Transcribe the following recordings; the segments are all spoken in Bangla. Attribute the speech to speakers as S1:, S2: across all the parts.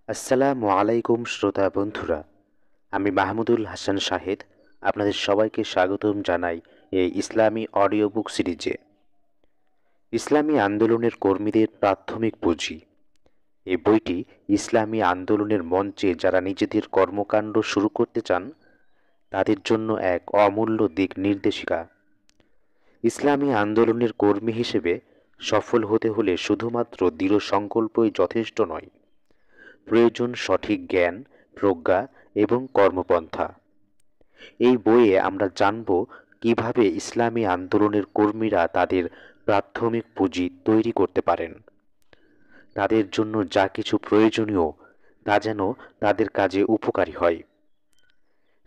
S1: আসসালামু আলাইকুম শ্রোতা বন্ধুরা, আমি মাহমুদুল হাসান শাহেদ আপনাদের সবাইকে স্বাগতম জানাই এই ইসলামী অডিও বুক সিরিজে। ইসলামী আন্দোলনের কর্মীদের প্রাথমিক পুঁজি। এই বইটি ইসলামী আন্দোলনের মঞ্চে যারা নিজেদের কর্মকাণ্ড শুরু করতে চান তাদের জন্য এক অমূল্য দিক নির্দেশিকা। ইসলামী আন্দোলনের কর্মী হিসেবে সফল হতে হলে শুধুমাত্র দৃঢ় সংকল্পই যথেষ্ট নয়, প্রয়োজন সঠিক জ্ঞান, প্রজ্ঞা এবং কর্মপন্থা। এই বইয়ে আমরা জানব কিভাবে ইসলামী আন্দোলনের কর্মীরা তাদের প্রাথমিক পুঁজি তৈরি করতে পারেন, তাদের জন্য যা কিছু প্রয়োজনীয় তা যেন তাদের কাজে উপকারী হয়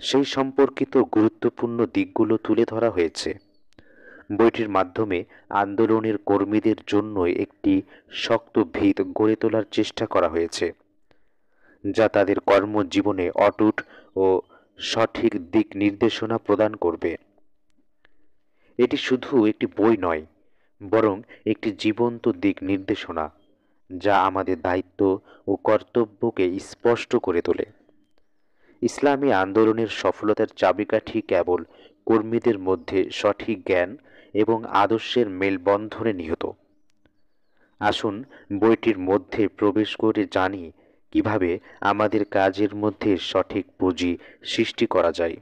S1: সেই সম্পর্কিত গুরুত্বপূর্ণ দিকগুলো তুলে ধরা হয়েছে। বইটির মাধ্যমে আন্দোলনের কর্মীদের জন্য একটি শক্ত ভিত গড়ে তোলার চেষ্টা করা হয়েছে, যা তাদের কর্মজীবনে অটুট ও সঠিক দিক নির্দেশনা প্রদান করবে। এটি শুধু একটি বই নয়, বরং একটি জীবন্ত দিক নির্দেশনা, যা আমাদের দায়িত্ব ও কর্তব্যকে স্পষ্ট করে তোলে। ইসলামী আন্দোলনের সফলতার চাবিকাঠি কেবল কর্মীদের মধ্যে সঠিক জ্ঞান এবং আদর্শের মেলবন্ধনে নিহিত। আসুন বইটির মধ্যে প্রবেশ করে জানি কিভাবে আমাদের কাজের মধ্যে সঠিক পুঁজি সৃষ্টি করা যায়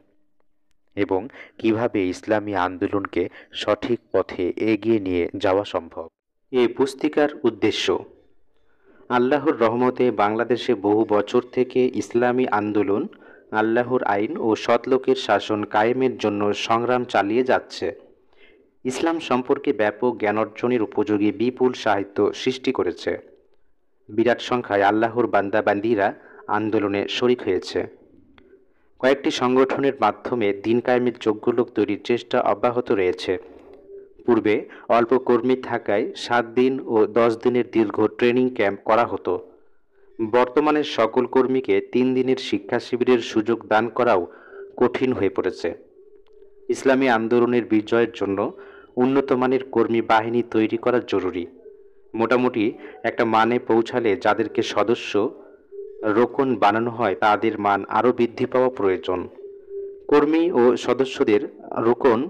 S1: এবং কিভাবে ইসলামী আন্দোলনকে সঠিক পথে এগিয়ে নিয়ে যাওয়া সম্ভব। এই পুস্তিকার উদ্দেশ্য: আল্লাহর রহমতে বাংলাদেশে বহু বছর থেকে ইসলামী আন্দোলন আল্লাহর আইন ও সৎলোকের শাসন কায়েমের জন্য সংগ্রাম চালিয়ে যাচ্ছে। ইসলাম সম্পর্কে ব্যাপক জ্ঞান অর্জনের উপযোগী বিপুল সাহিত্য সৃষ্টি করেছে। বিরাট সংখ্যায় আল্লাহর বান্দাবান্দীরা আন্দোলনে শরিক হয়েছে। কয়েকটি সংগঠনের মাধ্যমে দিন কায়েমের যোগ্য লোক তৈরির চেষ্টা অব্যাহত রয়েছে। পূর্বে অল্প কর্মী থাকায় 7 দিন ও 10 দিনের দীর্ঘ ট্রেনিং ক্যাম্প করা হতো। বর্তমানে সকল কর্মীকে 3 দিনের শিক্ষা শিবিরের সুযোগ দান করাও কঠিন হয়ে পড়েছে। ইসলামী আন্দোলনের বিজয়ের জন্য উন্নতমানের কর্মী বাহিনী তৈরি করা জরুরি। মোটামুটি একটা মানে পৌঁছালে যাদেরকে সদস্য রোকন বানানো হয় তাদের মান আরও বৃদ্ধি পাওয়া প্রয়োজন। কর্মী ও সদস্যদের রোকন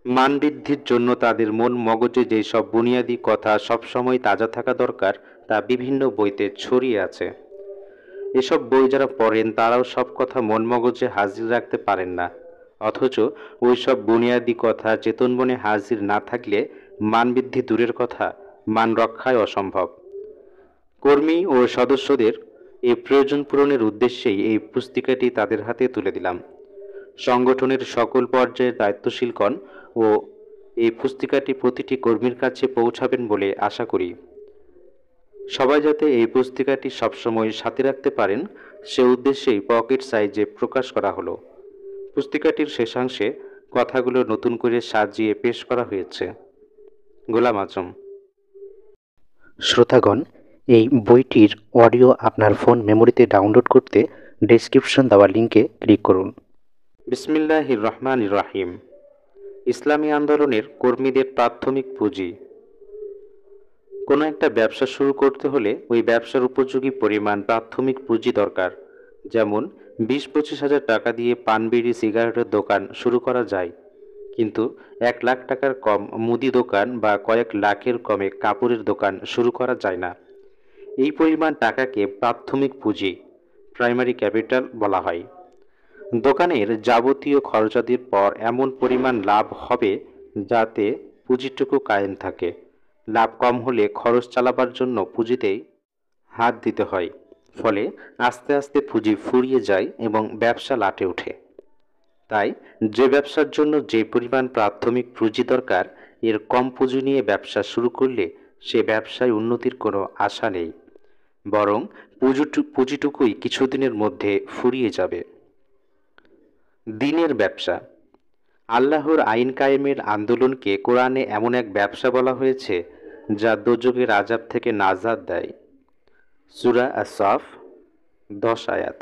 S1: মান বৃদ্ধির জন্য তাদের মন মগজে যেসব বুনিয়াদী কথা সবসময় তাজা থাকা দরকার তা বিভিন্ন বইতে ছড়িয়ে আছে। এসব বই যারা পড়েন তারাও সব কথা মন মগজে হাজির রাখতে পারেন না, অথচ ওই সব বুনিয়াদী কথা চেতন মনে হাজির না থাকলে মান বৃদ্ধি দূরের কথা, মান রক্ষায় অসম্ভব। কর্মী ও সদস্যদের এই প্রয়োজন পূরণের উদ্দেশ্যেই এই পুস্তিকাটি তাদের হাতে তুলে দিলাম। সংগঠনের সকল পর্যায়ের দায়িত্বশীলগণ ও এই পুস্তিকাটি প্রতিটি কর্মীর কাছে পৌঁছাবেন বলে আশা করি। সবাই যাতে এই পুস্তিকাটি সবসময় সাথে রাখতে পারেন সে উদ্দেশ্যেই পকেট সাইজে প্রকাশ করা হলো। পুস্তিকাটির শেষাংশে কথাগুলো নতুন করে সাজিয়ে পেশ করা হয়েছে। গোলাম আজম। শ্রোতাগণ, এই বইটির অডিও আপনার ফোন মেমোরিতে ডাউনলোড করতে ডেসক্রিপশন দেওয়া লিঙ্কে ক্লিক করুন। বিসমিল্লাহির রহমানির রহিম। ইসলামী আন্দোলনের কর্মীদের প্রাথমিক পুঁজি। কোনো একটা ব্যবসা শুরু করতে হলে ওই ব্যবসার উপযোগী পরিমাণ প্রাথমিক পুঁজি দরকার। যেমন 20-25 হাজার টাকা দিয়ে পান বিড়ি সিগারেটের দোকান শুরু করা যায়, কিন্তু 1 লাখ টাকার কম মুদি দোকান বা কয়েক লাখের কমে কাপড়ের দোকান শুরু করা যায় না। এই পরিমাণ টাকাকে প্রাথমিক পুঁজি, প্রাইমারি ক্যাপিটাল বলা হয়। দোকানের যাবতীয় খরচাদির পর এমন পরিমাণ লাভ হবে যাতে পুঁজিটুকু কায়েম থাকে। লাভ কম হলে খরচ চালাবার জন্য পুঁজিতেই হাত দিতে হয়, ফলে আস্তে আস্তে পুঁজি ফুরিয়ে যায় এবং ব্যবসা লাটে ওঠে। তাই যে ব্যবসার জন্য যে পরিমাণ প্রাথমিক পুঁজি দরকার, এর কম পুঁজি নিয়ে ব্যবসা শুরু করলে সে ব্যবসায় উন্নতির কোনো আশা নেই, বরং পুঁজিটুকুই কিছুদিনের মধ্যে ফুরিয়ে যাবে। দিনের ব্যবসা। আল্লাহর আইন কায়েমের আন্দোলনকে কোরআনে এমন এক ব্যবসা বলা হয়েছে যা দোজখের আযাব থেকে নাজাত দেয়। সূরা আস-সাফ 10 আয়াত।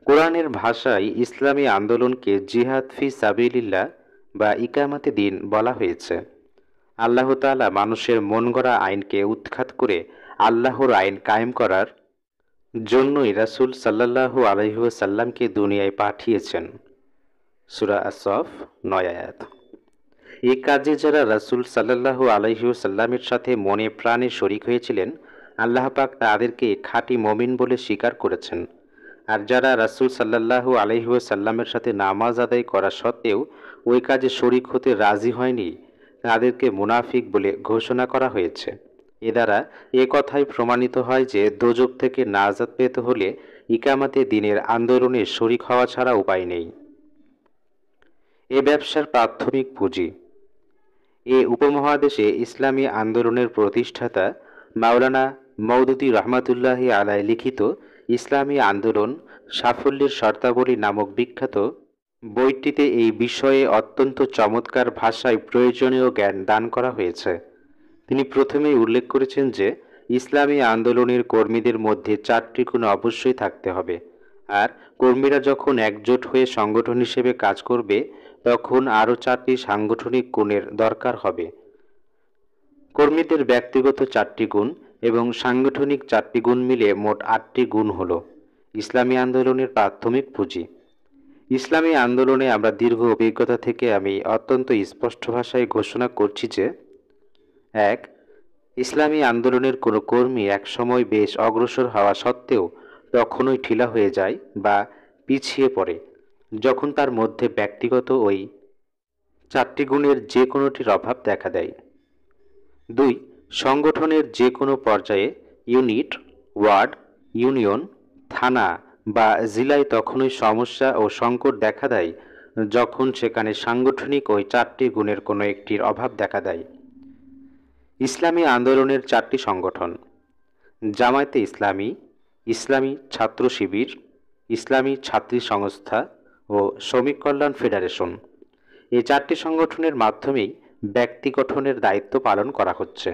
S1: কোরআনের ভাষায় ইসলামী আন্দোলনকে জিহাদ ফি সাবিলিল্লাহ বা ইকামাতে দিন বলা হয়েছে। আল্লাহ তাআলা মানুষের মন গড়া আইনকে উৎখাত করে আল্লাহর আইন কায়েম করার জন্যই রাসূল সাল্লাল্লাহু আলাইহি ওয়াসাল্লামকে দুনিয়ায় পাঠিয়েছেন। সূরা আস-সফ ৯ আয়াত। এ কাজে যারা রাসূল সাল্লাল্লাহু আলাইহি ওয়াসাল্লামের সাথে মনে প্রাণে শরীক হয়েছিলেন, আল্লাহ পাক তাদেরকে খাঁটি মুমিন বলে স্বীকার করেছেন। আর যারা রাসূল সাল্লাল্লাহু আলাইহি ওয়াসাল্লামের সাথে নামাজ আদায় করা সত্ত্বেও ওই কাজে শরীক হতে রাজি হয়নি, তাদেরকে মুনাফিক বলে ঘোষণা করা হয়েছে। এ দ্বারা এ কথাই প্রমাণিত হয় যে দোজখ থেকে নাজাত পেতে হলে ইকামাতে দ্বীনের আন্দোলনে শরীক হওয়া ছাড়া উপায় নেই। এ ব্যবসার প্রাথমিক পুঁজি। এ উপমহাদেশে ইসলামী আন্দোলনের প্রতিষ্ঠাতা মাওলানা মওদুদী রহমাতুল্লাহি আলাইহি লিখিত ইসলামী আন্দোলন সাফল্যের শর্তাবলী নামক বিখ্যাত বইটিতে এই বিষয়ে অত্যন্ত চমৎকার ভাষায় প্রয়োজনীয় জ্ঞান দান করা হয়েছে। তিনি প্রথমেই উল্লেখ করেছেন যে ইসলামী আন্দোলনের কর্মীদের মধ্যে 4টি গুণ অবশ্যই থাকতে হবে, আর কর্মীরা যখন একজোট হয়ে সংগঠন হিসেবে কাজ করবে তখন আরও 4টি সাংগঠনিক গুণের দরকার হবে। কর্মীদের ব্যক্তিগত 4টি গুণ এবং সাংগঠনিক 4টি গুণ মিলে মোট 8টি গুণ হল ইসলামী আন্দোলনের প্রাথমিক পুঁজি। ইসলামী আন্দোলনে আমরা দীর্ঘ অভিজ্ঞতা থেকে আমি অত্যন্ত স্পষ্ট ভাষায় ঘোষণা করছি যে 1. ইসলামী আন্দোলনের কোনো কর্মী একসময় বেশ অগ্রসর হওয়া সত্ত্বেও তখনই ঢিলা হয়ে যায় বা পিছিয়ে পড়ে যখন তার মধ্যে ব্যক্তিগত ওই 4টি গুণের যে কোনোটির অভাব দেখা দেয়। 2. সংগঠনের যে কোনো পর্যায়ে ইউনিট, ওয়ার্ড, ইউনিয়ন, থানা বা জেলায় তখনই সমস্যা ও সংকট দেখা দেয় যখন সেখানে সাংগঠনিক ওই 4টি গুণের কোনো একটির অভাব দেখা দেয়। ইসলামী আন্দোলনের 4টি সংগঠন: জামায়াতে ইসলামী, ইসলামী ছাত্র শিবির, ইসলামী ছাত্রী সংস্থা ও শ্রমিক কল্যাণ ফেডারেশন। এই 4টি সংগঠনের মাধ্যমেই ব্যক্তি গঠনের দায়িত্ব পালন করা হচ্ছে।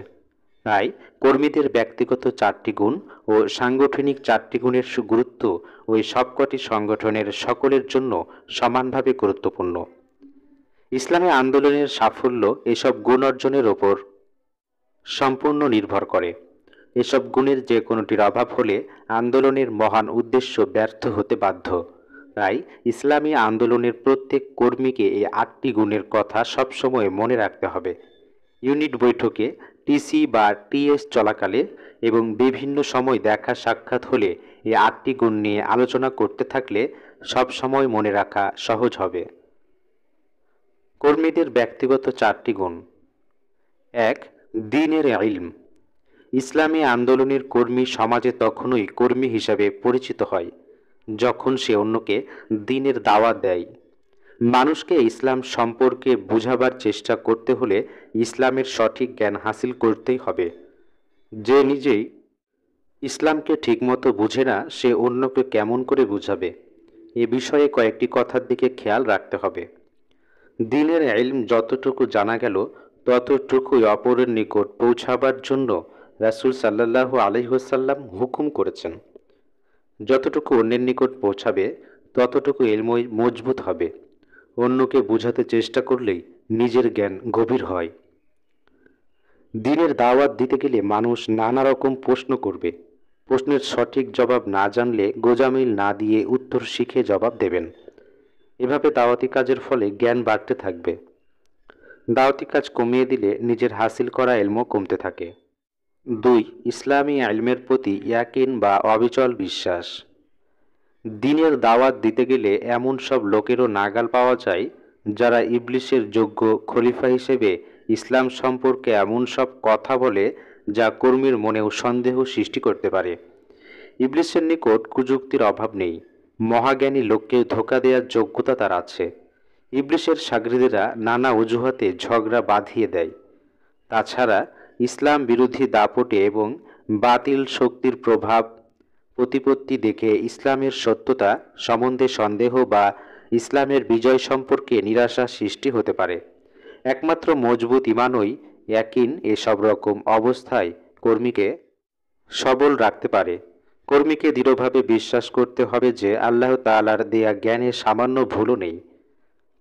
S1: তাই কর্মীদের ব্যক্তিগত 4টি গুণ ও সাংগঠনিক 4টি গুণের গুরুত্ব ওই সবকটি সংগঠনের সকলের জন্য সমানভাবে গুরুত্বপূর্ণ। ইসলামী আন্দোলনের সাফল্য এসব গুণ অর্জনের ওপর সম্পূর্ণ নির্ভর করে। এসব গুণের যে কোনোটির অভাব হলে আন্দোলনের মহান উদ্দেশ্য ব্যর্থ হতে বাধ্য। তাই ইসলামী আন্দোলনের প্রত্যেক কর্মীকে এই 8টি গুণের কথা সবসময় মনে রাখতে হবে। ইউনিট বৈঠকে, টিসি বা টিএস চলাকালে এবং বিভিন্ন সময় দেখা সাক্ষাৎ হলে এই 8টি গুণ নিয়ে আলোচনা করতে থাকলে সব সময় মনে রাখা সহজ হবে। কর্মীদের ব্যক্তিগত 4টি গুণ। 1. দ্বীনের ইলম। ইসলামী আন্দোলনের কর্মী সমাজে তখনই কর্মী হিসাবে পরিচিত হয় যখন সে অন্যকে দ্বীনের দাওয়াত দেয়। মানুষকে ইসলাম সম্পর্কে বোঝাবার চেষ্টা করতে হলে ইসলামের সঠিক জ্ঞান হাসিল করতেই হবে। যে নিজেই ইসলামকে ঠিকমতো বুঝে না সে অন্যকে কেমন করে বুঝাবে? এ বিষয়ে কয়েকটি কথার দিকে খেয়াল রাখতে হবে। দ্বীনের ইলম যতটুকু জানা গেল ততটুকুই অপরের নিকট পৌঁছাবার জন্য রাসূল সাল্লাল্লাহু আলাইহি ওয়াসাল্লাম হুকুম করেছেন। যতটুকু অন্যের নিকট পৌঁছাবে ততটুকু ইলমই মজবুত হবে। অন্যকে বোঝাতে চেষ্টা করলেই নিজের জ্ঞান গভীর হয়। দ্বীনের দাওয়াত দিতে গেলে মানুষ নানা রকম প্রশ্ন করবে। প্রশ্নের সঠিক জবাব না জানলে গোঁজামিল না দিয়ে উত্তর শিখে জবাব দেবেন। এভাবে দাওয়াতি কাজের ফলে জ্ঞান বাড়তে থাকবে। দাওয়াতি কাজ কমিয়ে দিলে নিজের হাসিল করা ইলমও কমতে থাকে। 2. ইসলামী ইলমের প্রতি ইয়াকিন বা অবিচল বিশ্বাস। দ্বীনের দাওয়াত দিতে গেলে এমন সব লোকেরও নাগাল পাওয়া যায় যারা ইবলিসের যোগ্য খলিফা হিসেবে ইসলাম সম্পর্কে এমন সব কথা বলে যা কর্মীর মনেও সন্দেহ সৃষ্টি করতে পারে। ইবলিসের নিকট কুযুক্তির অভাব নেই। মহাজ্ঞানী লোককে ধোঁকা দেওয়ার যোগ্যতা তার আছে। ইবলিসের শাগরিদেরা নানা অজুহাতে ঝগড়া বাঁধিয়ে দেয়। তাছাড়া ইসলাম বিরোধী দাপটে এবং বাতিল শক্তির প্রভাব প্রতিপত্তি দেখে ইসলামের সত্যতা সম্বন্ধে সন্দেহ বা ইসলামের বিজয় সম্পর্কে নিরাশা সৃষ্টি হতে পারে। একমাত্র মজবুত ঈমানই ইয়াকিন এসব রকম অবস্থায় কর্মীকে সবল রাখতে পারে। কর্মীকে দৃঢ়ভাবে বিশ্বাস করতে হবে যে আল্লাহ তাআলার দেয়া জ্ঞানে সামান্য ভুলও নেই।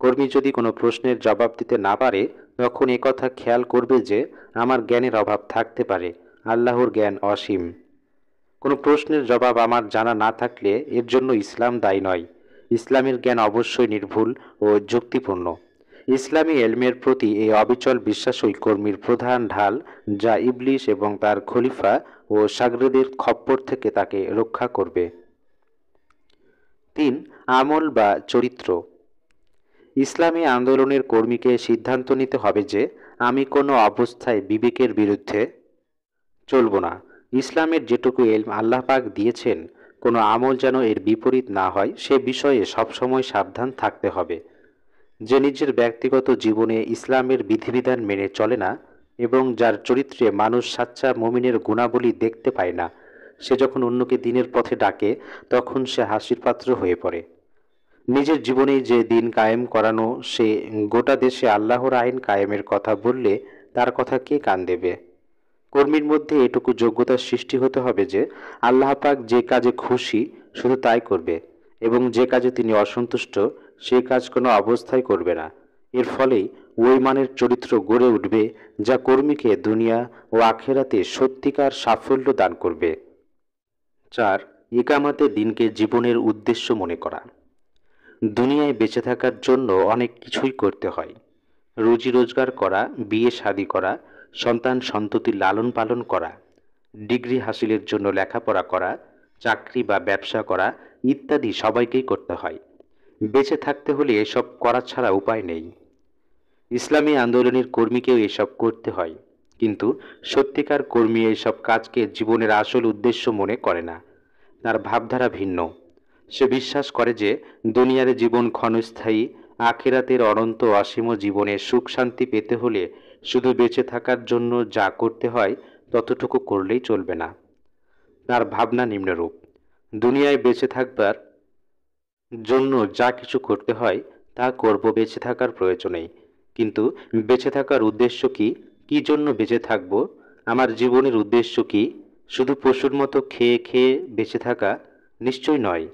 S1: কর্মী যদি কোনো প্রশ্নের জবাব দিতে না পারে তখন একথা খেয়াল করবে যে আমার জ্ঞানের অভাব থাকতে পারে, আল্লাহর জ্ঞান অসীম। কোনো প্রশ্নের জবাব আমার জানা না থাকলে এর জন্য ইসলাম দায়ী নয়। ইসলামের জ্ঞান অবশ্যই নির্ভুল ও যুক্তিপূর্ণ। ইসলামী এলমের প্রতি এই অবিচল বিশ্বাসই কর্মীর প্রধান ঢাল, যা ইবলিশ এবং তার খলিফা ও শাগরেদের খপ্পর থেকে তাকে রক্ষা করবে। ৩. আমল বা চরিত্র। ইসলামী আন্দোলনের কর্মীকে সিদ্ধান্ত নিতে হবে যে আমি কোনো অবস্থায় বিবেকের বিরুদ্ধে চলব না। ইসলামের যেটুকু এলম আল্লাহ পাক দিয়েছেন, কোনো আমল যেন এর বিপরীত না হয় সে বিষয়ে সবসময় সাবধান থাকতে হবে। যে নিজের ব্যক্তিগত জীবনে ইসলামের বিধিবিধান মেনে চলে না এবং যার চরিত্রে মানুষ সাচ্চা মুমিনের গুণাবলী দেখতে পায় না, সে যখন অন্যকে দিনের পথে ডাকে তখন সে হাসির পাত্র হয়ে পড়ে। নিজের জীবনেই যে দিন কায়েম করানো, সে গোটা দেশে আল্লাহর আইন কায়েমের কথা বললে তার কথা কে কান দেবে? কর্মীর মধ্যে এটুকু যোগ্যতার সৃষ্টি হতে হবে যে আল্লাহ পাক যে কাজে খুশি শুধু তাই করবে এবং যে কাজে তিনি অসন্তুষ্ট সেই কাজ কোনো অবস্থায় করবে না। এর ফলেই ওই মানের চরিত্র গড়ে উঠবে যা কর্মীকে দুনিয়া ও আখেরাতে সত্যিকার সাফল্য দান করবে। ৪. ইকামাতে দিনকে জীবনের উদ্দেশ্য মনে করা। দুনিয়ায় বেঁচে থাকার জন্য অনেক কিছুই করতে হয়। রুজি রোজগার করা, বিয়ে শাদী করা, সন্তান সন্ততি লালন পালন করা, ডিগ্রি হাসিলের জন্য লেখাপড়া করা, চাকরি বা ব্যবসা করা ইত্যাদি সবাইকেই করতে হয়। বেঁচে থাকতে হলে এসব করা ছাড়া উপায় নেই। ইসলামী আন্দোলনের কর্মীকেও এসব করতে হয়, কিন্তু সত্যিকার কর্মী এসব কাজকে জীবনের আসল উদ্দেশ্য মনে করে না। তার ভাবধারা ভিন্ন। সে বিশ্বাস করে যে দুনিয়ার জীবন ক্ষণস্থায়ী, আখিরাতের অনন্ত অসীম জীবনে সুখ শান্তি পেতে হলে শুধু বেঁচে থাকার জন্য যা করতে হয় ততটুকু করলেই চলবে না। তার ভাবনা নিম্নরূপ: দুনিয়ায় বেঁচে থাকবার জন্য যা কিছু করতে হয় তা করব বেঁচে থাকার প্রয়োজনেই, কিন্তু বেঁচে থাকার উদ্দেশ্য কি? কি জন্য বেঁচে থাকব? আমার জীবনের উদ্দেশ্য কি? শুধু পশুর মতো খেয়ে খেয়ে বেঁচে থাকা? নিশ্চয় নয়।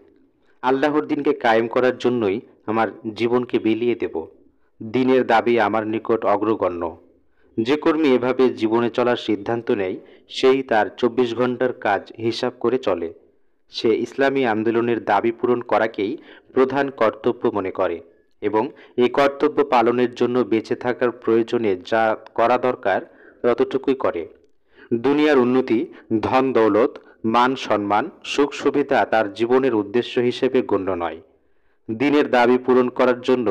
S1: আল্লাহর দিনকে কায়েম করার জন্যই আমার জীবনকে বিলিয়ে দেব। দিনের দাবি আমার নিকট অগ্রগণ্য। যে কর্মী এভাবে জীবনে চলার সিদ্ধান্ত নেয় সেই তার ২৪ ঘন্টার কাজ হিসাব করে চলে। সে ইসলামী আন্দোলনের দাবি পূরণ করাকেই প্রধান কর্তব্য মনে করে এবং এই কর্তব্য পালনের জন্য বেঁচে থাকার প্রয়োজনে যা করা দরকার ততটুকুই করে। দুনিয়ার উন্নতি, ধন দৌলত, মান সম্মান, সুখ সুবিধা তার জীবনের উদ্দেশ্য হিসেবে গণ্য নয়। দিনের দাবি পূরণ করার জন্য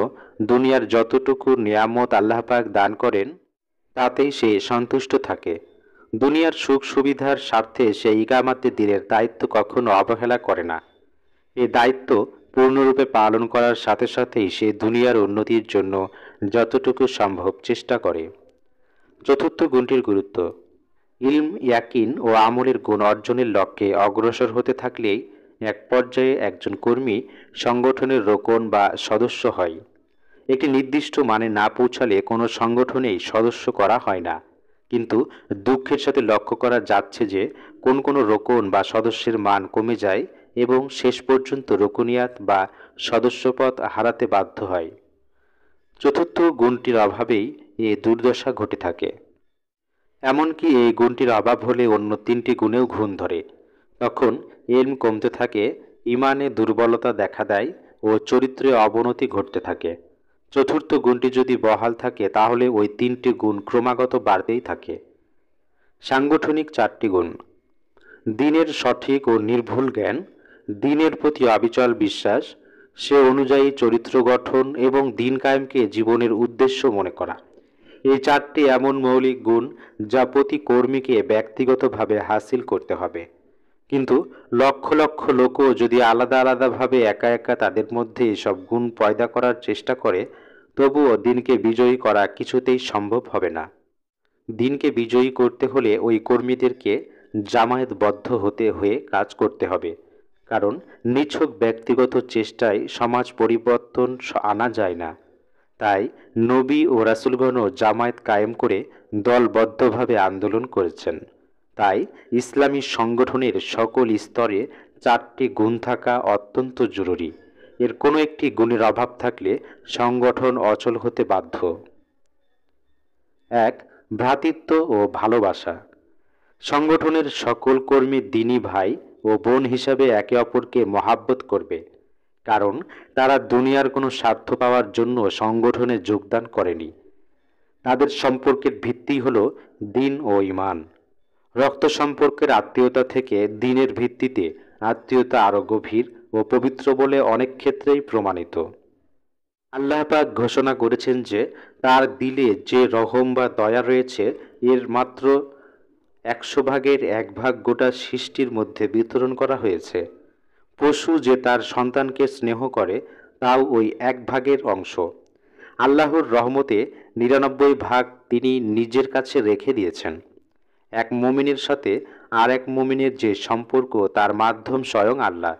S1: দুনিয়ার যতটুকু নিয়ামত আল্লাহ পাক দান করেন তাতেই সে সন্তুষ্ট থাকে। দুনিয়ার সুখ সুবিধার স্বার্থে সে ইকামাতে দিনের দায়িত্ব কখনো অবহেলা করে না। এই দায়িত্ব পূর্ণরূপে পালন করার সাথে সাথেই সে দুনিয়ার উন্নতির জন্য যতটুকু সম্ভব চেষ্টা করে। চতুর্থ গুণটির গুরুত্ব। ইলম, ইয়াকিন ও আমলের গুণ অর্জনের লক্ষ্যে অগ্রসর হতে থাকলেই এক পর্যায়ে একজন কর্মী সংগঠনের রোকন বা সদস্য হয়। একটি নির্দিষ্ট মানে না পৌঁছালে কোনো সংগঠনেই সদস্য করা হয় না, কিন্তু দুঃখের সাথে লক্ষ্য করা যাচ্ছে যে কোনো রোকন বা সদস্যের মান কমে যায় এবং শেষ পর্যন্ত রোকনিয়াত বা সদস্যপদ হারাতে বাধ্য হয়। চতুর্থ গুণটির অভাবেই এ দুর্দশা ঘটে থাকে। এমনকি এই গুণটির অভাব হলে অন্য তিনটি গুণেও ঘুণ ধরে। তখন ইলম কমতে থাকে, ইমানে দুর্বলতা দেখা দেয় ও চরিত্রে অবনতি ঘটতে থাকে। চতুর্থ গুণটি যদি বহাল থাকে তাহলে ওই তিনটি গুণ ক্রমাগত বাড়তেই থাকে। সাংগঠনিক ৪টি গুণ। দিনের সঠিক ও নির্ভুল জ্ঞান, দিনের প্রতি অবিচল বিশ্বাস, সে অনুযায়ী চরিত্র গঠন এবং দিন কায়েমকে জীবনের উদ্দেশ্য মনে করা। এই ৪টি এমন মৌলিক গুণ যা প্রতি কর্মীকে ব্যক্তিগতভাবে হাসিল করতে হবে। কিন্তু লক্ষ লক্ষ লোকও যদি আলাদা আলাদাভাবে একা একা তাদের মধ্যে এসব গুণ পয়দা করার চেষ্টা করে, তবুও দিনকে বিজয়ী করা কিছুতেই সম্ভব হবে না। দিনকে বিজয়ী করতে হলে ওই কর্মীদেরকে জামায়াতবদ্ধ হয়ে কাজ করতে হবে, কারণ নিছক ব্যক্তিগত চেষ্টায় সমাজ পরিবর্তন আনা যায় না। তাই নবী ও রাসূলগণও জামায়াত কায়েম করে দলবদ্ধভাবে আন্দোলন করেছেন। তাই ইসলামী সংগঠনের সকল স্তরে ৪টি গুণ থাকা অত্যন্ত জরুরি। এর কোনো একটি গুণের অভাব থাকলে সংগঠন অচল হতে বাধ্য। ১. ভ্রাতৃত্ব ও ভালোবাসা। সংগঠনের সকল কর্মী দ্বীনী ভাই ও বোন হিসাবে একে অপরকে মহাব্বত করবে, কারণ তারা দুনিয়ার কোনো স্বার্থ পাওয়ার জন্য সংগঠনে যোগদান করেনি। তাদের সম্পর্কের ভিত্তি হল দিন ও ঈমান। রক্ত সম্পর্কের আত্মীয়তা থেকে দিনের ভিত্তিতে আত্মীয়তা আরও গভীর ও পবিত্র বলে অনেক ক্ষেত্রেই প্রমাণিত। আল্লাহ পাক ঘোষণা করেছেন যে তার দিলে যে রহম বা দয়া রয়েছে এর মাত্র 100 ভাগের 1 ভাগ গোটা সৃষ্টির মধ্যে বিতরণ করা হয়েছে। পশু যে তার সন্তানকে স্নেহ করে তাও ওই 1 ভাগের অংশ। আল্লাহর রহমতে 99 ভাগ তিনি নিজের কাছে রেখে দিয়েছেন। এক মুমিনের সাথে আর এক মুমিনের যে সম্পর্ক তার মাধ্যম স্বয়ং আল্লাহ।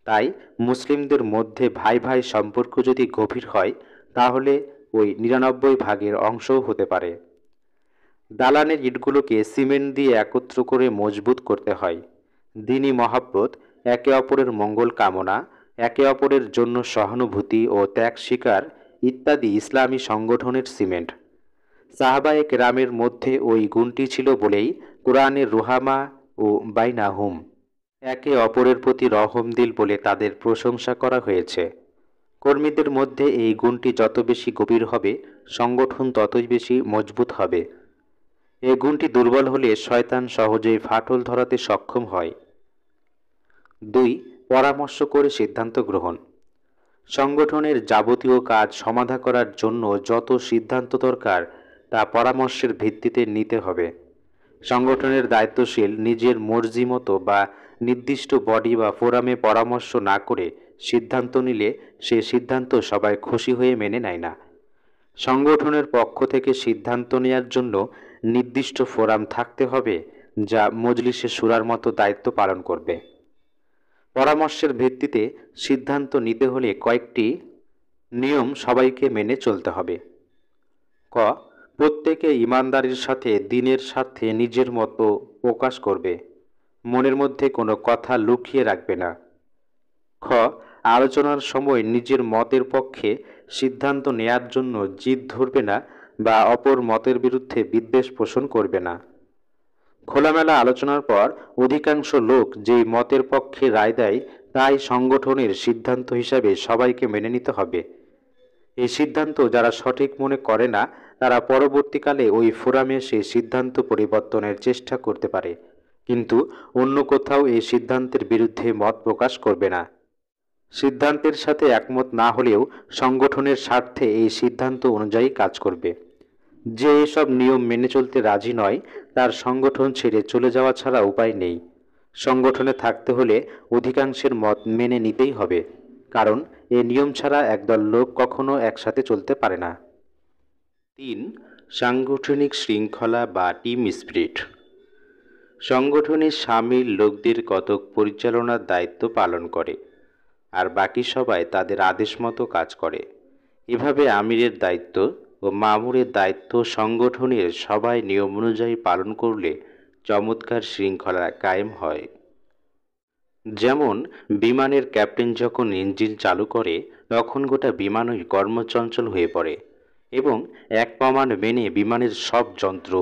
S1: তাই মুসলিমদের মধ্যে ভাই ভাই সম্পর্ক যদি গভীর হয় তাহলে ওই 99 ভাগের অংশও হতে পারে। দালানের ইটগুলোকে সিমেন্ট দিয়ে একত্র করে মজবুত করতে হয়। দ্বীনি মহাব্বত, একে অপরের মঙ্গল কামনা, একে অপরের জন্য সহানুভূতি ও ত্যাগ স্বীকার ইত্যাদি ইসলামী সংগঠনের সিমেন্ট। সাহাবায়ে কেরামের মধ্যে ওই গুণটি ছিল বলেই কোরআনে রুহামা ও বাইনাহুম, একে অপরের প্রতি রহম দিল বলে তাদের প্রশংসা করা হয়েছে। কর্মীদের মধ্যে এই গুণটি যত বেশি গভীর হবে সংগঠন ততই বেশি মজবুত হবে। এই গুণটি দুর্বল হলে শয়তান সহজেই ফাটল ধরাতে সক্ষম হয়। 2. পরামর্শ করে সিদ্ধান্ত গ্রহণ। সংগঠনের যাবতীয় কাজ সমাধা করার জন্য যত সিদ্ধান্ত দরকার তা পরামর্শের ভিত্তিতে নিতে হবে। সংগঠনের দায়িত্বশীল নিজের মর্জি মতো বা নির্দিষ্ট বডি বা ফোরামে পরামর্শ না করে সিদ্ধান্ত নিলে সে সিদ্ধান্ত সবাই খুশি হয়ে মেনে নেয় না। সংগঠনের পক্ষ থেকে সিদ্ধান্ত নেওয়ার জন্য নির্দিষ্ট ফোরাম থাকতে হবে যা মজলিসে শুরার মতো দায়িত্ব পালন করবে। পরামর্শের ভিত্তিতে সিদ্ধান্ত নিতে হলে কয়েকটি নিয়ম সবাইকে মেনে চলতে হবে। ক. প্রত্যেকে ইমানদারির সাথে দিনের স্বার্থে নিজের মতো প্রকাশ করবে, মনের মধ্যে কোনো কথা লুকিয়ে রাখবে না। খ. আলোচনার সময় নিজের মতের পক্ষে সিদ্ধান্ত নেয়ার জন্য জিদ ধরবে না বা অপর মতের বিরুদ্ধে বিদ্বেষ পোষণ করবে না। খোলামেলা আলোচনার পর অধিকাংশ লোক যেই মতের পক্ষে রায় দেয় তাই সংগঠনের সিদ্ধান্ত হিসাবে সবাইকে মেনে নিতে হবে। এই সিদ্ধান্ত যারা সঠিক মনে করে না তারা পরবর্তীকালে ওই ফোরামে সেই সিদ্ধান্ত পরিবর্তনের চেষ্টা করতে পারে, কিন্তু অন্য কোথাও এই সিদ্ধান্তের বিরুদ্ধে মত প্রকাশ করবে না। সিদ্ধান্তের সাথে একমত না হলেও সংগঠনের স্বার্থে এই সিদ্ধান্ত অনুযায়ী কাজ করবে। যে এসব নিয়ম মেনে চলতে রাজি নয় তার সংগঠন ছেড়ে চলে যাওয়া ছাড়া উপায় নেই। সংগঠনে থাকতে হলে অধিকাংশের মত মেনে নিতেই হবে, কারণ এ নিয়ম ছাড়া একদল লোক কখনো একসাথে চলতে পারে না। 3. সাংগঠনিক শৃঙ্খলা বা টিম স্পিরিট। সংগঠনে সামিল লোকদের কতক পরিচালনার দায়িত্ব পালন করে আর বাকি সবাই তাদের আদেশ মতো কাজ করে। এভাবে আমিরের দায়িত্ব ও মামুরের দায়িত্ব সংগঠনের সবাই নিয়ম অনুযায়ী পালন করলে চমৎকার শৃঙ্খলা কায়েম হয়। যেমন বিমানের ক্যাপ্টেন যখন ইঞ্জিন চালু করে তখন গোটা বিমানই কর্মচঞ্চল হয়ে পড়ে এবং এক কমান্ড মেনে বিমানের সব যন্ত্র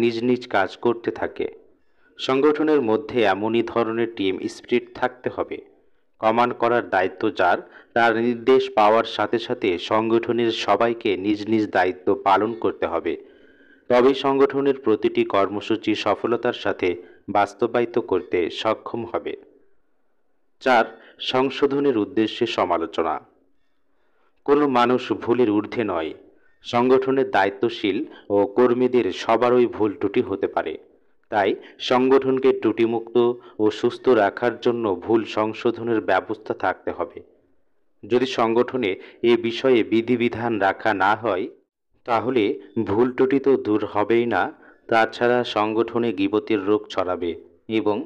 S1: নিজ নিজ কাজ করতে থাকে। সংগঠনের মধ্যে এমনই ধরনের টিম স্পিরিট থাকতে হবে। কমান্ড করার দায়িত্ব যার, তার নির্দেশ পাওয়ার সাথে সাথে সংগঠনের সবাইকে নিজ নিজ দায়িত্ব পালন করতে হবে, তবেই সংগঠনের প্রতিটি কর্মসূচি সফলতার সাথে বাস্তবায়িত করতে সক্ষম হবে। 4. সংশোধনের উদ্দেশ্যে সমালোচনা। কোনো মানুষ ভুলের ঊর্ধ্বে নয়। সংগঠনের দায়িত্বশীল ও কর্মীদের সবারই ভুল ত্রুটি হতে পারে, তাই সংগঠনকে ত্রুটিমুক্ত ও সুস্থ রাখার জন্য ভুল সংশোধনের ব্যবস্থা থাকতে হবে। যদি সংগঠনে এ বিষয়ে বিধিবিধান রাখা না হয় তাহলে ভুল ত্রুটি তো দূর হবেই না, তাছাড়া সংগঠনে গীবতের রোগ ছড়াবে এবং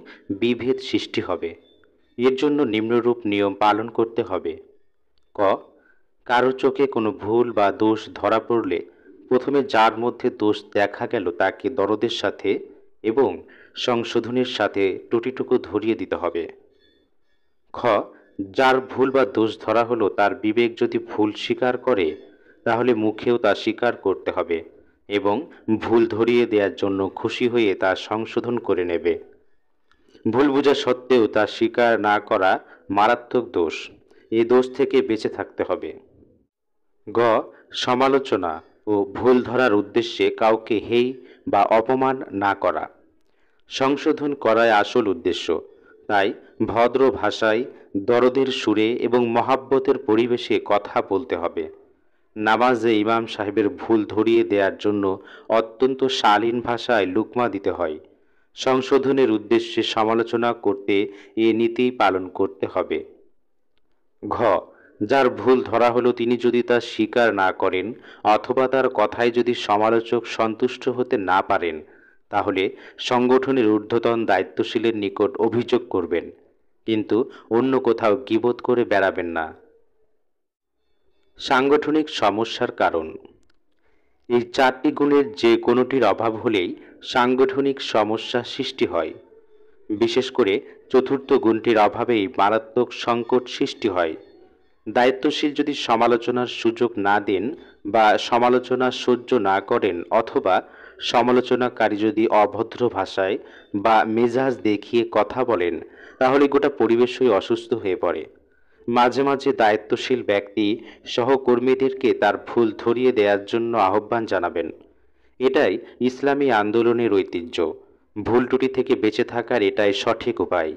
S1: বিভেদ সৃষ্টি হবে। এর জন্য নিম্নরূপ নিয়ম পালন করতে হবে। ক. কারো চোখে কোনো ভুল বা দোষ ধরা পড়লে প্রথমে যার মধ্যে দোষ দেখা গেল তাকে দরদের সাথে এবং সংশোধনের সাথে ত্রুটিটুকু ধরিয়ে দিতে হবে। খ. যার ভুল বা দোষ ধরা হলো তার বিবেক যদি ভুল স্বীকার করে তাহলে মুখেও তা স্বীকার করতে হবে এবং ভুল ধরিয়ে দেওয়ার জন্য খুশি হয়ে তা সংশোধন করে নেবে। ভুল বোঝা সত্ত্বেও তা স্বীকার না করা মারাত্মক দোষ। এই দোষ থেকে বেঁচে থাকতে হবে। গ. সমালোচনা ও ভুল ধরার উদ্দেশ্যে কাউকে হেয় বা অপমান না করা। সংশোধন করাই আসল উদ্দেশ্য। তাই ভদ্র ভাষায়, দরদের সুরে এবং মহাব্বতের পরিবেশে কথা বলতে হবে। নামাজে ইমাম সাহেবের ভুল ধরিয়ে দেওয়ার জন্য অত্যন্ত শালীন ভাষায় লুকমা দিতে হয়। সংশোধনের উদ্দেশ্যে সমালোচনা করতে এ নীতি পালন করতে হবে। ঘ. যার ভুল ধরা হলো তিনি যদি তা স্বীকার না করেন অথবা তার কথায় যদি সমালোচক সন্তুষ্ট হতে না পারেন, তাহলে সংগঠনের ঊর্ধ্বতন দায়িত্বশীলের নিকট অভিযোগ করবেন, কিন্তু অন্য কোথাও গীবত করে বেড়াবেন না। সাংগঠনিক সমস্যার কারণ। এই চারটি গুণের যে কোনোটির অভাব হলেই সাংগঠনিক সমস্যা সৃষ্টি হয়। বিশেষ করে চতুর্থ গুণটির অভাবেই মারাত্মক সংকট সৃষ্টি হয়। দায়িত্বশীল যদি সমালোচনার সুযোগ না দেন বা সমালোচনা সহ্য না করেন অথবা সমালোচনাকারী যদি অভদ্র ভাষায় বা মেজাজ দেখিয়ে কথা বলেন, তাহলে গোটা পরিবেশই অসুস্থ হয়ে পড়ে। মাঝে মাঝে দায়িত্বশীল ব্যক্তি সহকর্মীদেরকে তার ভুল ধরিয়ে দেওয়ার জন্য আহ্বান জানাবেন। এটাই ইসলামী আন্দোলনের ঐতিহ্য। ভুল ত্রুটি থেকে বেঁচে থাকার এটাই সঠিক উপায়।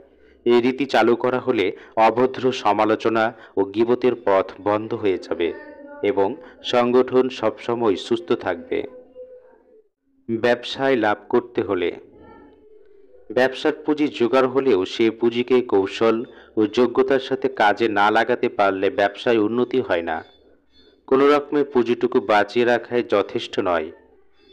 S1: এই রীতি চালু করা হলে অভদ্র সমালোচনা ও গীবতের পথ বন্ধ হয়ে যাবে এবং সংগঠন সবসময় সুস্থ থাকবে। ব্যবসায় লাভ করতে হলে। ব্যবসার পুঁজি জোগাড় হলেও সে পুঁজিকে কৌশল ও যোগ্যতার সাথে কাজে না লাগাতে পারলে ব্যবসায় উন্নতি হয় না। কোনো রকমের পুঁজিটুকু বাঁচিয়ে রাখাই যথেষ্ট নয়।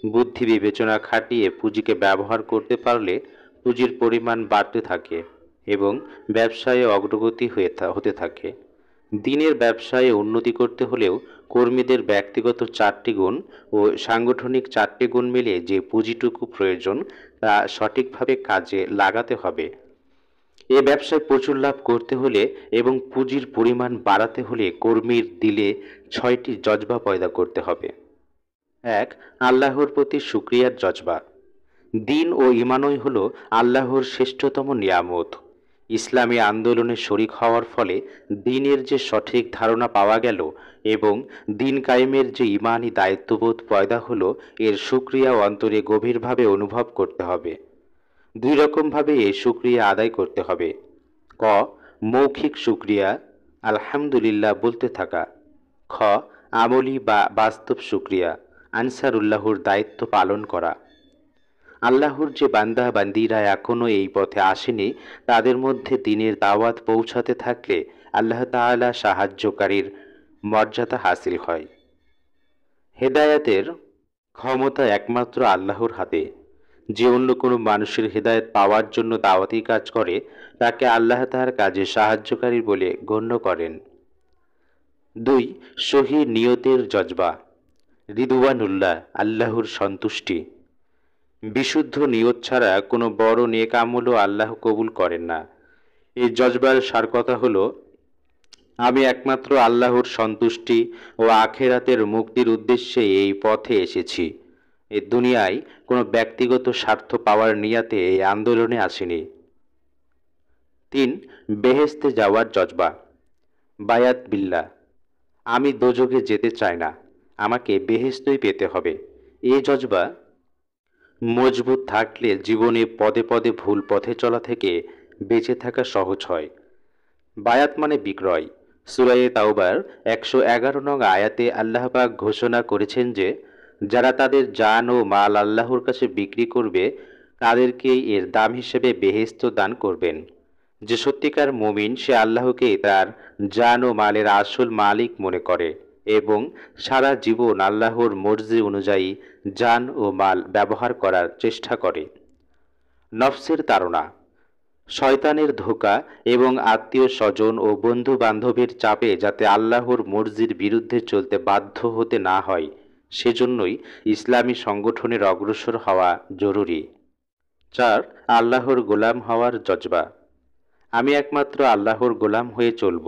S1: বুদ্ধি বিবেচনা খাটিয়ে পুঁজিকে ব্যবহার করতে পারলে পুঁজির পরিমাণ বাড়তে থাকে এবং ব্যবসায়ে অগ্রগতি হতে থাকে। দিনের ব্যবসায়ে উন্নতি করতে হলেও কর্মীদের ব্যক্তিগত চারটি গুণ ও সাংগঠনিক চারটি গুণ মিলে যে পুঁজিটুকু প্রয়োজন তা সঠিকভাবে কাজে লাগাতে হবে। এ ব্যবসায় প্রচুর লাভ করতে হলে এবং পুঁজির পরিমাণ বাড়াতে হলে কর্মীর দিলে 6টি জজবা পয়দা করতে হবে। 1. আল্লাহর প্রতি শুকরিয়ার জজবা। দিন ও ঈমানই হল আল্লাহর শ্রেষ্ঠতম নিয়ামত। ইসলামী আন্দোলনে শরিক হওয়ার ফলে দিনের যে সঠিক ধারণা পাওয়া গেল এবং দিন কায়েমের যে ঈমানি দায়িত্ববোধ পয়দা হলো, এর শুকরিয়া অন্তরে গভীরভাবে অনুভব করতে হবে। দুই রকমভাবে এই শুকরিয়া আদায় করতে হবে। ক. মৌখিক শুকরিয়া, আলহামদুলিল্লাহ বলতে থাকা। খ. আমলি বা বাস্তব শুকরিয়া, আনসারুল্লাহর দায়িত্ব পালন করা। আল্লাহর যে বান্দা বান্দিরা এখনও এই পথে আসেনি, তাদের মধ্যে দিনের দাওয়াত পৌঁছাতে থাকলে আল্লাহ তাআলা সাহায্যকারীর মর্যাদা হাসিল হয়। হেদায়েতের ক্ষমতা একমাত্র আল্লাহর হাতে। যে অন্য কোনো মানুষের হেদায়েত পাওয়ার জন্য দাওয়াতি কাজ করে, তাকে আল্লাহ তার কাজে সাহায্যকারী বলে গণ্য করেন। 2. সহি নিয়তের জজবা, রিদওয়ানুল্লাহ, আল্লাহর সন্তুষ্টি। বিশুদ্ধ নিয়ত ছাড়া কোনো বড় নেক আমলও আল্লাহ কবুল করেন না। এই জজবার সার কথা হলো, আমি একমাত্র আল্লাহর সন্তুষ্টি ও আখেরাতের মুক্তির উদ্দেশ্যে এই পথে এসেছি। এই দুনিয়ায় কোনো ব্যক্তিগত স্বার্থ পাওয়ার নিয়াতে এই আন্দোলনে আসেনি। 3. বেহেশতে যাওয়ার জজবা, বায়াত বিল্লাহ, আমি দোজখে যেতে চাই না, আমাকে বেহেশতই পেতে হবে। এই জজবা মজবুত থাকলে জীবনে পদে পদে ভুল পথে চলা থেকে বেঁচে থাকা সহজ হয়। বায়াত মানে বিক্রয়। সূরা তাওবার 111 নং আয়াতে আল্লাহ পাক ঘোষণা করেছেন যে, যারা তাদের জান ও মাল আল্লাহর কাছে বিক্রি করবে, তাদেরকে এর দাম হিসেবে বেহেশত দান করবেন। যে সত্যিকার মুমিন সে আল্লাহকে তার জান ও মালের আসল মালিক মনে করে এবং সারা জীবন আল্লাহর মর্জি অনুযায়ী জান ও মাল ব্যবহার করার চেষ্টা করে। নফসের তাড়না, শয়তানের ধোঁকা এবং আত্মীয় স্বজন ও বন্ধু বান্ধবের চাপে যাতে আল্লাহর মর্জির বিরুদ্ধে চলতে বাধ্য হতে না হয়, সেজন্যই ইসলামী সংগঠনের অগ্রসর হওয়া জরুরি। 4. আল্লাহর গোলাম হওয়ার জজবা, আমি একমাত্র আল্লাহর গোলাম হয়ে চলব।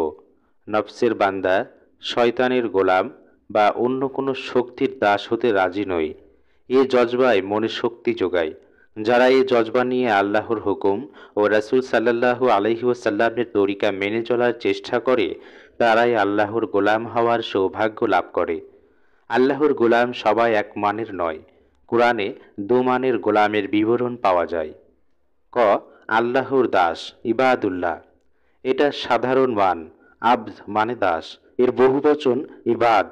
S1: নফসের বান্দা, শয়তানের গোলাম বা অন্য কোনো শক্তির দাস হতে রাজি নই। এ জজবায় মনে শক্তি যোগায়। যারা এই জজবা নিয়ে আল্লাহর হুকুম ও রাসূল সাল্লাল্লাহু আলাইহি ওয়াসাল্লামের তরিকা মেনে চলার চেষ্টা করে তারাই আল্লাহর গোলাম হওয়ার সৌভাগ্য লাভ করে। আল্লাহর গোলাম সবাই এক মানের নয়। কোরআনে দুমানের গোলামের বিবরণ পাওয়া যায়। ক, আল্লাহর দাস, ইবাদুল্লাহ। এটা সাধারণ মান। আবদ মানে দাস, এর বহুবচন ইবাদ।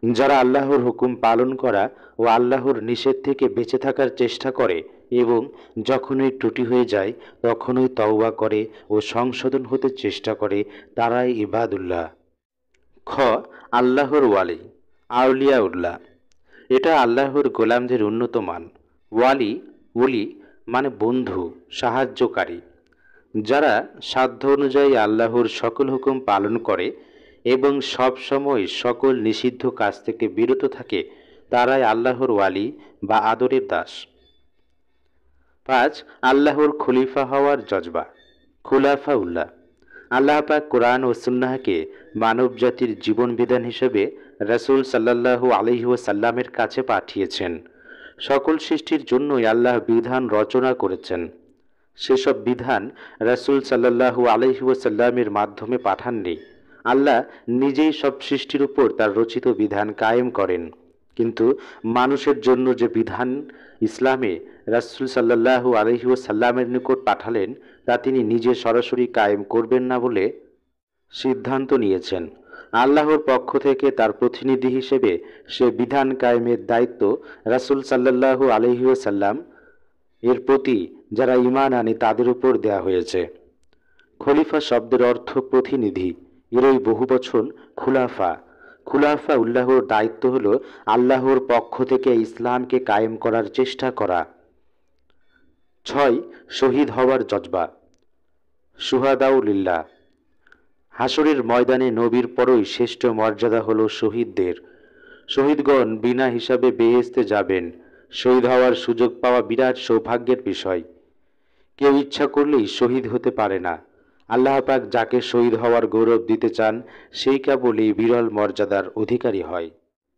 S1: যারা আল্লাহর হুকুম পালন করা ও আল্লাহর নিষেধ থেকে বেঁচে থাকার চেষ্টা করে এবং যখনই ত্রুটি হয়ে যায় তখনই তওবা করে ও সংশোধন হতে চেষ্টা করে, তারাই ইবাদুল্লাহ। খ, আল্লাহর ওয়ালি, আউলিয়াউল্লাহ। এটা আল্লাহর গোলামদের উন্নত মান। ওয়ালি, ওলি মানে বন্ধু, সাহায্যকারী। যারা সাধ্য অনুযায়ী আল্লাহর সকল হুকুম পালন করে এবং সব সময় সকল নিষিদ্ধ কাজ থেকে বিরত থাকে, তারাই আল্লাহর ওয়ালি বা আদরের দাস। 5, আল্লাহর খলিফা হওয়ার জজবা, খুলাফা উল্লাহ। আল্লাহ পাক কোরআন ও সুন্নাহকে মানব জাতির জীবন বিধান হিসেবে রাসূল সাল্লাল্লাহু আলাইহি ওয়াসাল্লামের কাছে পাঠিয়েছেন। সকল সৃষ্টির জন্যই আল্লাহ বিধান রচনা করেছেন। সেসব বিধান রাসূল সাল্লাল্লাহু আলাইহি ওয়াসাল্লামের মাধ্যমে পাঠাননি। আল্লাহ নিজেই সব সৃষ্টির উপর তার রচিত বিধান কায়েম করেন। কিন্তু মানুষের জন্য যে বিধান ইসলামে রাসূল সাল্লাল্লাহু আলাইহি ওয়াসাল্লামের নিকট পাঠালেন তা তিনি নিজে সরাসরি কায়েম করবেন না বলে সিদ্ধান্ত নিয়েছেন। আল্লাহর পক্ষ থেকে তার প্রতিনিধি হিসেবে সে বিধান কায়েমের দায়িত্ব রাসূল সাল্লাল্লাহু আলাইহি ওয়াসাল্লাম এর প্রতি যারা ঈমান আনে তাদের উপর দেয়া হয়েছে। খলিফা শব্দের অর্থ প্রতিনিধি, এরই বহুবচন খুলাফা। খুলাফা উল্লাহর দায়িত্ব হল আল্লাহর পক্ষ থেকে ইসলামকে কায়েম করার চেষ্টা করা। 6, শহীদ হওয়ার জজবা, শুহাদাউলিল্লাহ। হাসরের ময়দানে নবীর পরই শ্রেষ্ঠ মর্যাদা হল শহীদদের। শহীদগণ বিনা হিসাবে বেহেশতে যাবেন। শহীদ হওয়ার সুযোগ পাওয়া বিরাট সৌভাগ্যের বিষয়। কেউ ইচ্ছা করলেই শহীদ হতে পারে না। আল্লাহ পাক যাকে শহীদ হওয়ার গৌরব দিতে চান সেই কেবল এই বিরল মর্যাদার অধিকারী হয়।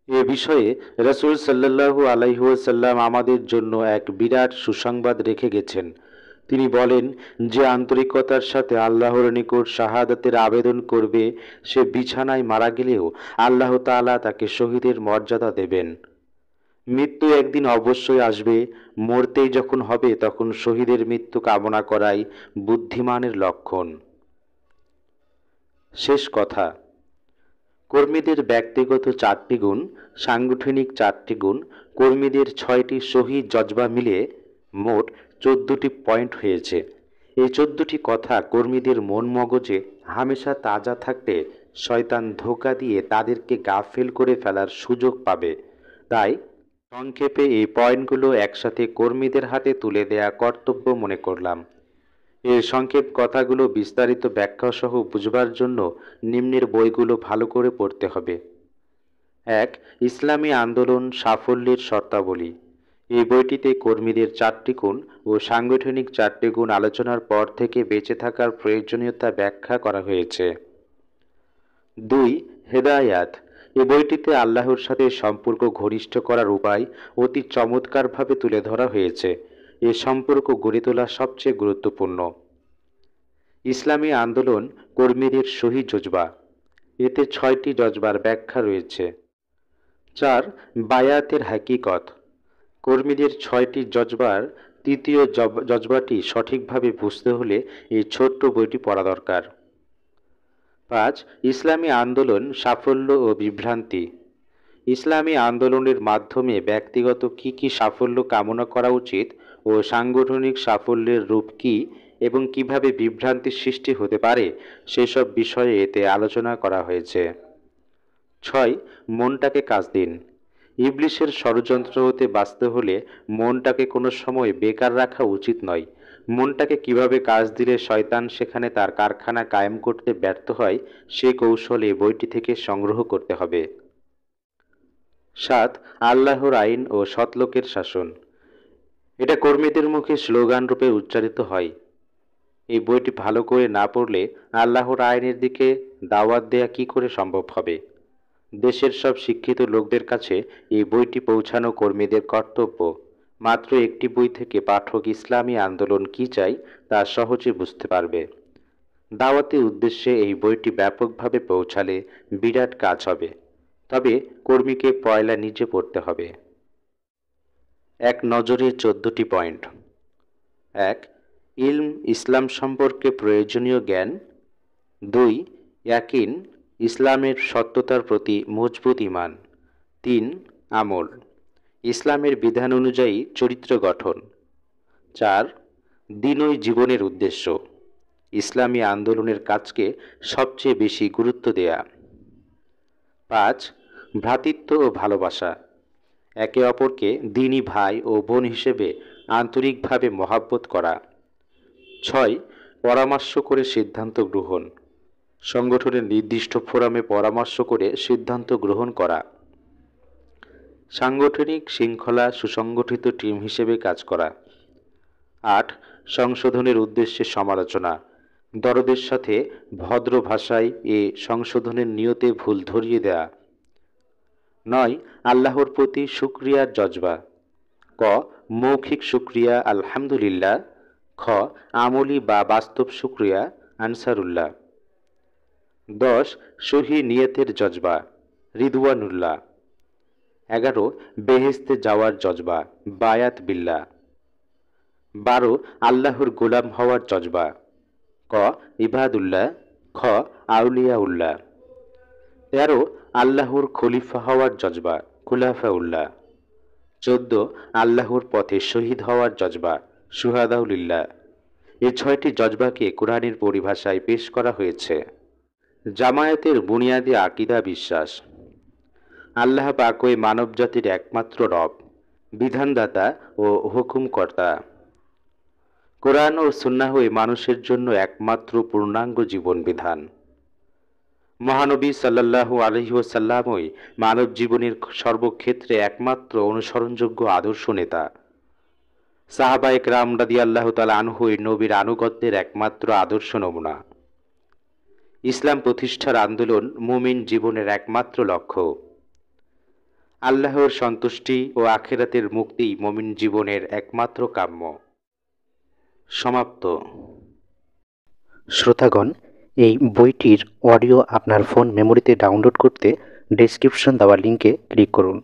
S1: এ বিষয়ে রাসূল সাল্লাল্লাহু আলাইহি ওয়াসাল্লাম আমাদের জন্য এক বিরাট সুসংবাদ রেখে গেছেন। তিনি বলেন, যে আন্তরিকতার সাথে আল্লাহর নিকট শাহাদাতের আবেদন করবে সে বিছানায় মারা গেলেও আল্লাহ তাআলা তাকে শহীদের মর্যাদা দেবেন। মৃত্যু একদিন অবশ্যই আসবে। মরতেই যখন হবে তখন শহীদের মৃত্যু কামনা করাই বুদ্ধিমানের লক্ষণ। শেষ কথা, কর্মীদের ব্যক্তিগত 4টি গুণ, সাংগঠনিক 4টি গুণ, কর্মীদের 6টি শহীদ জজবা মিলে মোট 14টি পয়েন্ট হয়েছে। এই 14টি কথা কর্মীদের মন মগজে হামেশা তাজা থাকতে শয়তান ধোঁকা দিয়ে তাদেরকে গাফেল করে ফেলার সুযোগ পাবে। তাই সংক্ষেপে এই পয়েন্টগুলো একসাথে কর্মীদের হাতে তুলে দেয়া কর্তব্য মনে করলাম। এর সংক্ষেপ কথাগুলো বিস্তারিত ব্যাখ্যাসহ বুঝবার জন্য নিম্নের বইগুলো ভালো করে পড়তে হবে। 1, ইসলামী আন্দোলন সাফল্যের শর্তাবলী। এই বইটিতে কর্মীদের 4টি গুণ ও সাংগঠনিক 4টি গুণ আলোচনার পর থেকে বেঁচে থাকার প্রয়োজনীয়তা ব্যাখ্যা করা হয়েছে। 2, হেদায়াত। এ বইটিতে আল্লাহর সাথে সম্পর্ক ঘনিষ্ঠ করার উপায় অতি চমৎকারভাবে তুলে ধরা হয়েছে। এ সম্পর্ক গড়ে তোলা সবচেয়ে গুরুত্বপূর্ণ। ইসলামী আন্দোলন কর্মীদের শহীদ জজবা। এতে 6টি জজবার ব্যাখ্যা রয়েছে। 4, বায়াতের হাকিকত। কর্মীদের 6টি জজবার তৃতীয় জজবাটি সঠিকভাবে বুঝতে হলে এই ছোট্ট বইটি পড়া দরকার। 5, ইসলামী আন্দোলন সাফল্য ও বিভ্রান্তি। ইসলামী আন্দোলনের মাধ্যমে ব্যক্তিগত কি সাফল্য কামনা করা উচিত ও সাংগঠনিক সাফল্যের রূপ কী এবং কিভাবে বিভ্রান্তির সৃষ্টি হতে পারে সেসব বিষয়ে এতে আলোচনা করা হয়েছে। 6, মনটাকে কাজ দিন। ইবলিসের ষড়যন্ত্র হতে বাঁচতে হলে মনটাকে কোনো সময় বেকার রাখা উচিত নয়। মনটাকে কিভাবে কাজ দিলে শয়তান সেখানে তার কারখানা কায়েম করতে ব্যর্থ হয় সে কৌশল এই বইটি থেকে সংগ্রহ করতে হবে। 7, আল্লাহর আইন ও সৎলোকের শাসন। এটা কর্মীদের মুখে স্লোগান রূপে উচ্চারিত হয়। এই বইটি ভালো করে না পড়লে আল্লাহর আইনের দিকে দাওয়াত দেয়া কি করে সম্ভব হবে? দেশের সব শিক্ষিত লোকদের কাছে এই বইটি পৌঁছানো কর্মীদের কর্তব্য। মাত্র একটি বই থেকে পাঠক ইসলামী আন্দোলন কী চাই তা সহজে বুঝতে পারবে। দাওয়াতের উদ্দেশ্যে এই বইটি ব্যাপকভাবে পৌঁছালে বিরাট কাজ হবে, তবে কর্মীকে পয়লা নিজে পড়তে হবে। এক নজরে 14টি পয়েন্ট। 1. ইলম ইসলাম সম্পর্কে প্রয়োজনীয় জ্ঞান। 2. ইয়াকিন ইসলামের সত্যতার প্রতি মজবুত ঈমান। 3. আমল ইসলামের বিধান অনুযায়ী চরিত্র গঠন। 4. দিনই জীবনের উদ্দেশ্য ইসলামী আন্দোলনের কাজকে সবচেয়ে বেশি গুরুত্ব দেয়া। 5. ভ্রাতৃত্ব ও ভালোবাসা একে অপরকে দিনী ভাই ও বোন হিসেবে আন্তরিকভাবে মহাব্বত করা। 6. পরামর্শ করে সিদ্ধান্ত গ্রহণ সংগঠনের নির্দিষ্ট ফোরামে পরামর্শ করে সিদ্ধান্ত গ্রহণ করা। সাংগঠনিক শৃঙ্খলা সুসংগঠিত টিম হিসেবে কাজ করা। 8. সংশোধনের উদ্দেশ্যে সমালোচনা দরদের সাথে ভদ্র ভাষায় এ সংশোধনের নিয়তে ভুল ধরিয়ে দেয়া। 9. আল্লাহর প্রতি শুকরিয়ার জজবা ক. মৌখিক শুকরিয়া আলহামদুলিল্লাহ, খ. আমলি বা বাস্তব শুকরিয়া আনসারুল্লাহ। 10. সহি নিয়তের জজবা রিদওয়ানুল্লাহ। 11. বেহেশতে যাওয়ার জজবা বায়াত বিল্লাহ। 12. আল্লাহর গোলাম হওয়ার জজবা ক. ইবাদুল্লাহ, খ. আউলিয়াউল্লাহ। 13. আল্লাহর খলিফা হওয়ার জজবা খুলাফাউল্লাহ। 14. আল্লাহর পথে শহীদ হওয়ার জজবা শুহাদাউলিল্লাহ। এই 6টি জজবাকে কোরআনের পরিভাষায় পেশ করা হয়েছে। জামায়াতের বুনিয়াদী আকিদা বিশ্বাস আল্লাহ পাকই মানবজাতির একমাত্র রব, বিধানদাতা ও হুকুমকর্তা। কোরআন ও সুন্নাহই মানুষের জন্য একমাত্র পূর্ণাঙ্গ জীবন বিধান। মহানবী সাল্লাল্লাহু আলাইহি ওয়াসাল্লামই মানব জীবনের সর্বক্ষেত্রে একমাত্র অনুসরণযোগ্য আদর্শ নেতা। সাহাবায়ে কেরাম রাদিয়াল্লাহু তাআলা আনহুই নবীর আনুগত্যের একমাত্র আদর্শ নমুনা। ইসলাম প্রতিষ্ঠার আন্দোলন মুমিন জীবনের একমাত্র লক্ষ্য। আল্লাহর সন্তুষ্টি ও আখিরাতের মুক্তিই মুমিন জীবনের একমাত্র কাম্য। সমাপ্ত। শ্রোতাগণ, এই বইটির অডিও আপনার ফোন মেমোরিতে ডাউনলোড করতে ডেসক্রিপশন দেওয়া লিঙ্কে ক্লিক করুন।